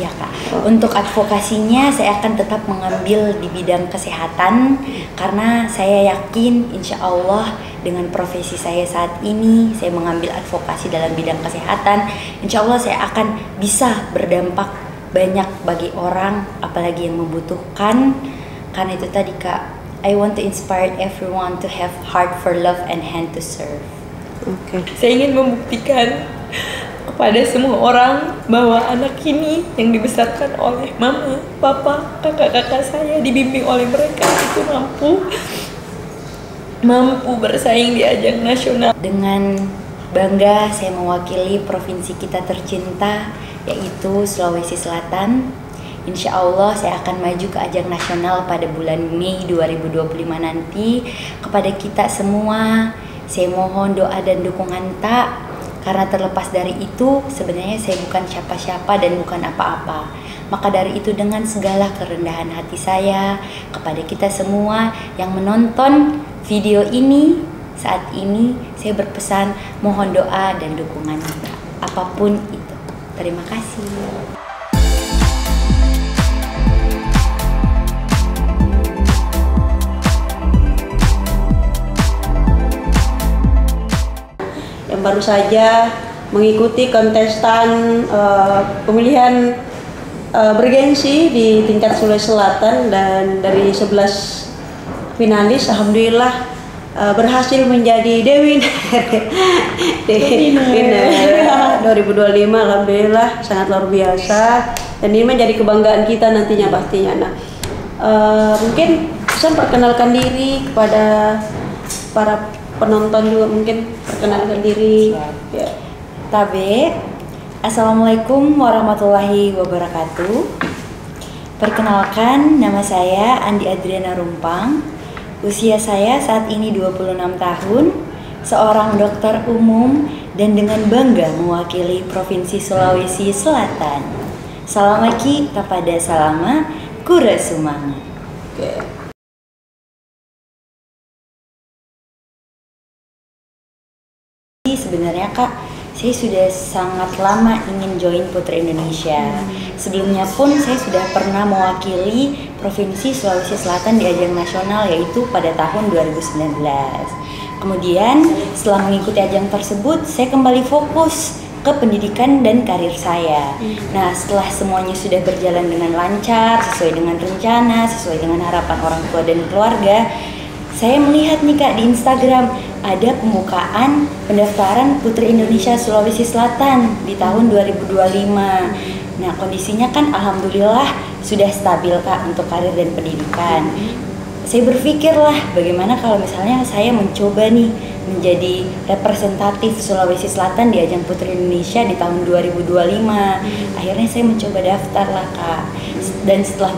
Iya Kak, untuk advokasinya saya akan tetap mengambil di bidang kesehatan karena saya yakin insya Allah dengan profesi saya saat ini, saya mengambil advokasi dalam bidang kesehatan, insya Allah saya akan bisa berdampak banyak bagi orang, apalagi yang membutuhkan. Karena itu tadi Kak, I want to inspire everyone to have heart for love and hand to serve. Oke. Saya ingin membuktikan kepada semua orang bahwa anak ini yang dibesarkan oleh mama, papa, kakak-kakak saya, dibimbing oleh mereka itu mampu bersaing di ajang nasional. Dengan bangga saya mewakili provinsi kita tercinta yaitu Sulawesi Selatan. Insya Allah saya akan maju ke ajang nasional pada bulan Mei 2025 nanti. Kepada kita semua saya mohon doa dan dukungan Tak. Karena terlepas dari itu, sebenarnya saya bukan siapa-siapa dan bukan apa-apa. Maka dari itu dengan segala kerendahan hati saya, kepada kita semua yang menonton video ini, saat ini saya berpesan mohon doa dan dukungan kita, apapun itu. Terima kasih. Baru saja mengikuti kontestan pemilihan bergensi di tingkat Sulawesi Selatan, dan dari 11 finalis alhamdulillah berhasil menjadi Dewi winner 2025. Alhamdulillah sangat luar biasa, dan ini menjadi kebanggaan kita nantinya pastinya. Nah, mungkin bisa perkenalkan diri kepada para penonton juga, mungkin perkenalkan diri. Ya. Tabe, Assalamualaikum warahmatullahi wabarakatuh. Perkenalkan, nama saya Andi Adriana Rumpang. Usia saya saat ini 26 tahun, seorang dokter umum dan dengan bangga mewakili Provinsi Sulawesi Selatan. Salamaki kepada Salama Kura Sumanga. Oke. Sebenarnya Kak, saya sudah sangat lama ingin join Putri Indonesia. Sebelumnya pun saya sudah pernah mewakili Provinsi Sulawesi Selatan di ajang nasional, yaitu pada tahun 2019. Kemudian setelah mengikuti ajang tersebut, saya kembali fokus ke pendidikan dan karir saya. Nah, setelah semuanya sudah berjalan dengan lancar, sesuai dengan rencana, sesuai dengan harapan orang tua dan keluarga, saya melihat nih Kak di Instagram ada pembukaan pendaftaran Putri Indonesia Sulawesi Selatan di tahun 2025. Nah, kondisinya kan alhamdulillah sudah stabil Kak untuk karir dan pendidikan. Saya berpikirlah bagaimana kalau misalnya saya mencoba nih menjadi representatif Sulawesi Selatan di ajang Putri Indonesia di tahun 2025. Akhirnya saya mencoba daftar lah Kak. Dan setelah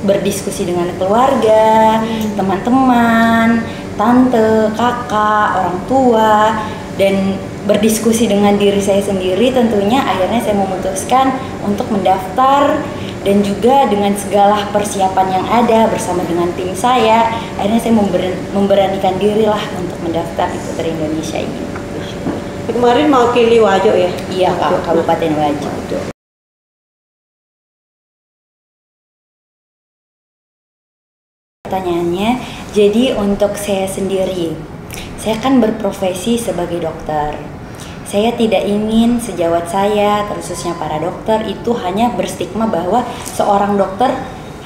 berdiskusi dengan keluarga, teman-teman, tante, kakak, orang tua, dan berdiskusi dengan diri saya sendiri, tentunya akhirnya saya memutuskan untuk mendaftar. Dan juga dengan segala persiapan yang ada bersama dengan tim saya, akhirnya saya memberanikan diri lah untuk mendaftar di Putri Indonesia ini. Kemarin mewakili Wajo ya? Iya Kak, Kabupaten Wajo. Pertanyaannya, jadi untuk saya sendiri, saya kan berprofesi sebagai dokter. Saya tidak ingin sejawat saya, khususnya para dokter, itu hanya berstigma bahwa seorang dokter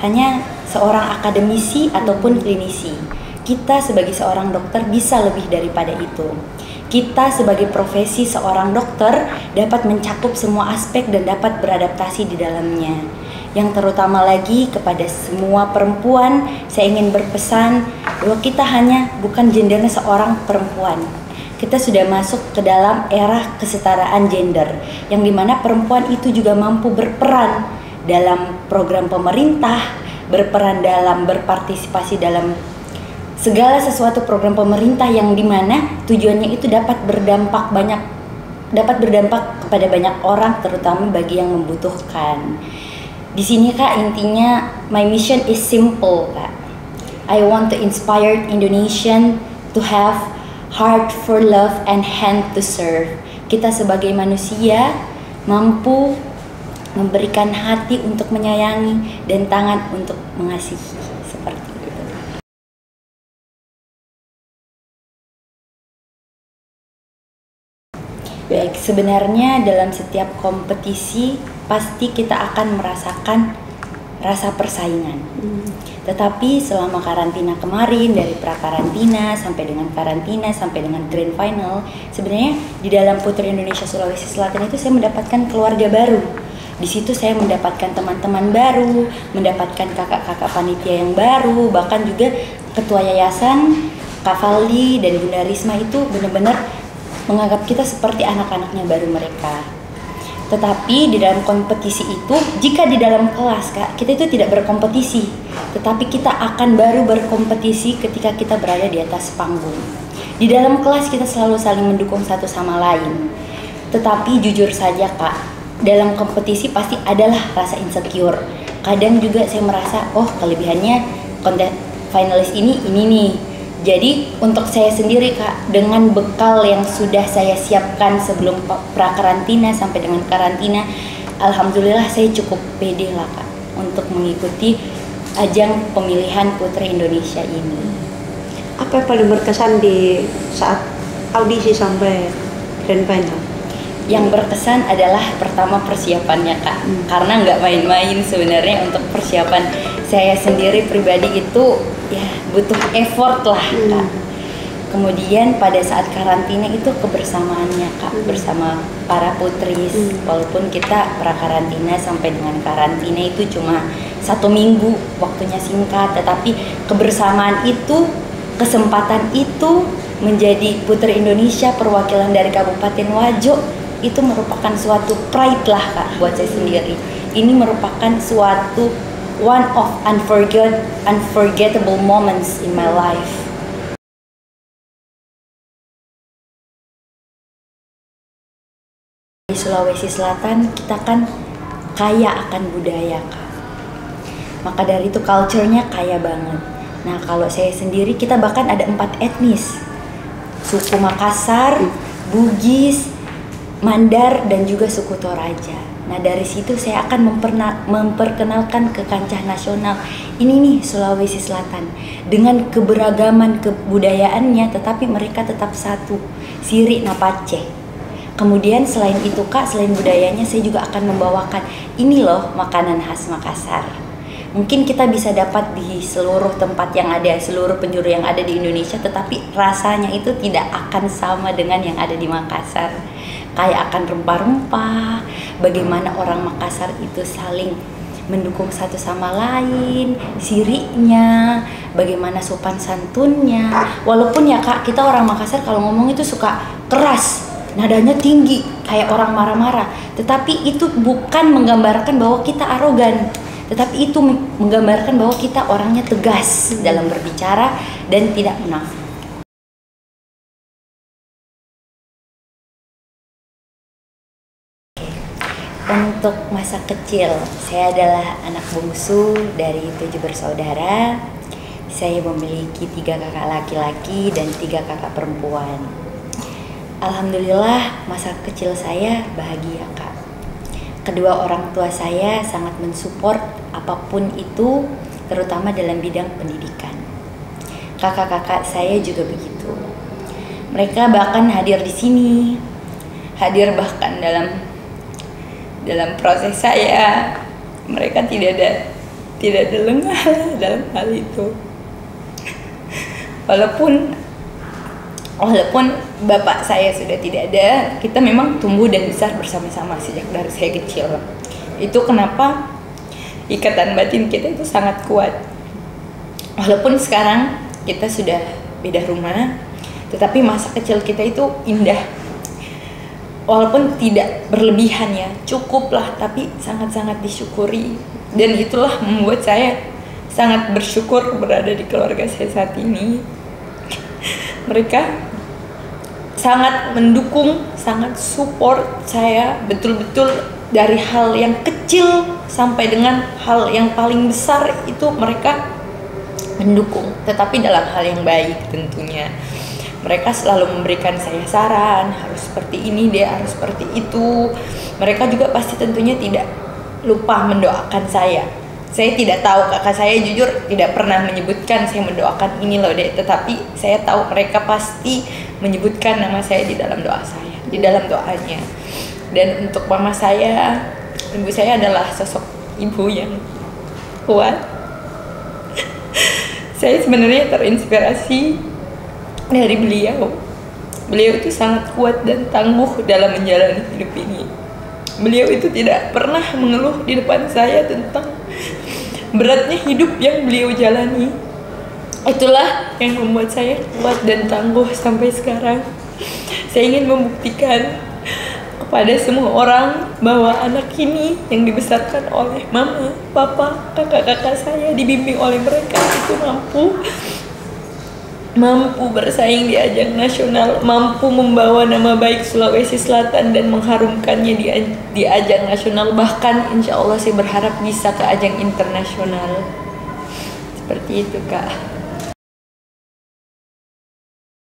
hanya seorang akademisi ataupun klinisi. Kita sebagai seorang dokter bisa lebih daripada itu. Kita sebagai profesi seorang dokter dapat mencakup semua aspek dan dapat beradaptasi di dalamnya. Yang terutama lagi kepada semua perempuan, saya ingin berpesan bahwa kita hanya bukan gendernya seorang perempuan. Kita sudah masuk ke dalam era kesetaraan gender, yang dimana perempuan itu juga mampu berperan dalam program pemerintah, berperan dalam berpartisipasi dalam segala sesuatu program pemerintah, yang dimana tujuannya itu dapat berdampak kepada banyak orang, terutama bagi yang membutuhkan. Di sini Kak, intinya my mission is simple Kak. I want to inspire Indonesian to have heart for love and hand to serve. Kita sebagai manusia mampu memberikan hati untuk menyayangi, dan tangan untuk mengasihi, seperti itu. Baik, sebenarnya dalam setiap kompetisi pasti kita akan merasakan rasa persaingan. Tetapi selama karantina kemarin, dari pra-karantina sampai dengan karantina sampai dengan grand final, sebenarnya di dalam Putri Indonesia Sulawesi Selatan itu saya mendapatkan keluarga baru. Di situ saya mendapatkan teman-teman baru, mendapatkan kakak-kakak panitia yang baru, bahkan juga ketua yayasan, Kak Valdi dan Bunda Risma itu benar-benar menganggap kita seperti anak-anaknya baru mereka. Tetapi di dalam kompetisi itu, jika di dalam kelas Kak, kita itu tidak berkompetisi, tetapi kita akan baru berkompetisi ketika kita berada di atas panggung. Di dalam kelas kita selalu saling mendukung satu sama lain. Tetapi jujur saja Kak, dalam kompetisi pasti adalah rasa insecure. Kadang juga saya merasa, oh kelebihannya konten finalis ini nih. Jadi untuk saya sendiri Kak, dengan bekal yang sudah saya siapkan sebelum pra-karantina sampai dengan karantina, alhamdulillah saya cukup pede lah Kak untuk mengikuti ajang pemilihan Putri Indonesia ini. Apa yang paling berkesan di saat audisi sampai grand final? Yang berkesan adalah pertama persiapannya Kak, karena nggak main-main sebenarnya untuk persiapan saya sendiri pribadi itu ya butuh effort lah Kak. Kemudian pada saat karantina itu kebersamaannya Kak, bersama para putris, walaupun kita pra-karantina sampai dengan karantina itu cuma 1 minggu, waktunya singkat, tetapi kebersamaan itu, kesempatan itu menjadi Putri Indonesia perwakilan dari Kabupaten Wajo, itu merupakan suatu pride lah Kak buat saya sendiri. Ini merupakan suatu one of unforgettable moments in my life. Di Sulawesi Selatan kita kan kaya akan budaya Kak. Maka dari itu culture-nya kaya banget. Nah kalau saya sendiri kita bahkan ada 4 etnis. Suku Makassar, Bugis, Mandar, dan juga suku Toraja. Nah dari situ saya akan memperkenalkan ke kancah nasional. Ini nih Sulawesi Selatan dengan keberagaman kebudayaannya, tetapi mereka tetap satu, Siri Napace. Kemudian selain itu Kak, selain budayanya saya juga akan membawakan ini loh makanan khas Makassar. Mungkin kita bisa dapat di seluruh tempat yang ada, seluruh penjuru yang ada di Indonesia, tetapi rasanya itu tidak akan sama dengan yang ada di Makassar. Kayak akan rempah-rempah, bagaimana orang Makassar itu saling mendukung satu sama lain, sirinya, bagaimana sopan santunnya. Walaupun ya Kak, kita orang Makassar kalau ngomong itu suka keras, nadanya tinggi, kayak orang marah-marah. Tetapi itu bukan menggambarkan bahwa kita arogan, tetapi itu menggambarkan bahwa kita orangnya tegas dalam berbicara dan tidak munafik. Untuk masa kecil, saya adalah anak bungsu dari 7 bersaudara. Saya memiliki 3 kakak laki-laki dan 3 kakak perempuan. Alhamdulillah masa kecil saya bahagia Kak. Kedua orang tua saya sangat mensupport apapun itu, terutama dalam bidang pendidikan. Kakak-kakak saya juga begitu. Mereka bahkan hadir di sini, hadir bahkan dalam proses saya. Mereka tidak ada lengah dalam hal itu. Walaupun bapak saya sudah tidak ada, kita memang tumbuh dan besar bersama-sama sejak dari saya kecil. Itu kenapa ikatan batin kita itu sangat kuat. Walaupun sekarang kita sudah beda rumah, tetapi masa kecil kita itu indah. Walaupun tidak berlebihan ya, cukuplah, tapi sangat-sangat disyukuri. Dan itulah membuat saya sangat bersyukur berada di keluarga saya saat ini. Mereka sangat mendukung, sangat support saya betul-betul dari hal yang kecil sampai dengan hal yang paling besar itu mereka mendukung, tetapi dalam hal yang baik tentunya. Mereka selalu memberikan saya saran, harus seperti ini deh, harus seperti itu. Mereka juga pasti tentunya tidak lupa mendoakan saya. Saya tidak tahu, kakak saya jujur tidak pernah menyebutkan saya mendoakan ini loh dek, tetapi saya tahu mereka pasti menyebutkan nama saya di dalam doa saya, di dalam doanya. Dan untuk mama saya, ibu saya adalah sosok ibu yang kuat. Saya sebenarnya terinspirasi dari beliau. Beliau itu sangat kuat dan tangguh dalam menjalani hidup ini. Beliau itu tidak pernah mengeluh di depan saya tentang beratnya hidup yang beliau jalani. Itulah yang membuat saya kuat dan tangguh sampai sekarang. Saya ingin membuktikan kepada semua orang bahwa anak ini yang dibesarkan oleh mama, papa, kakak-kakak saya, dibimbing oleh mereka itu mampu bersaing di ajang nasional, mampu membawa nama baik Sulawesi Selatan dan mengharumkannya di ajang nasional, bahkan insya Allah saya berharap bisa ke ajang internasional. Seperti itu, Kak.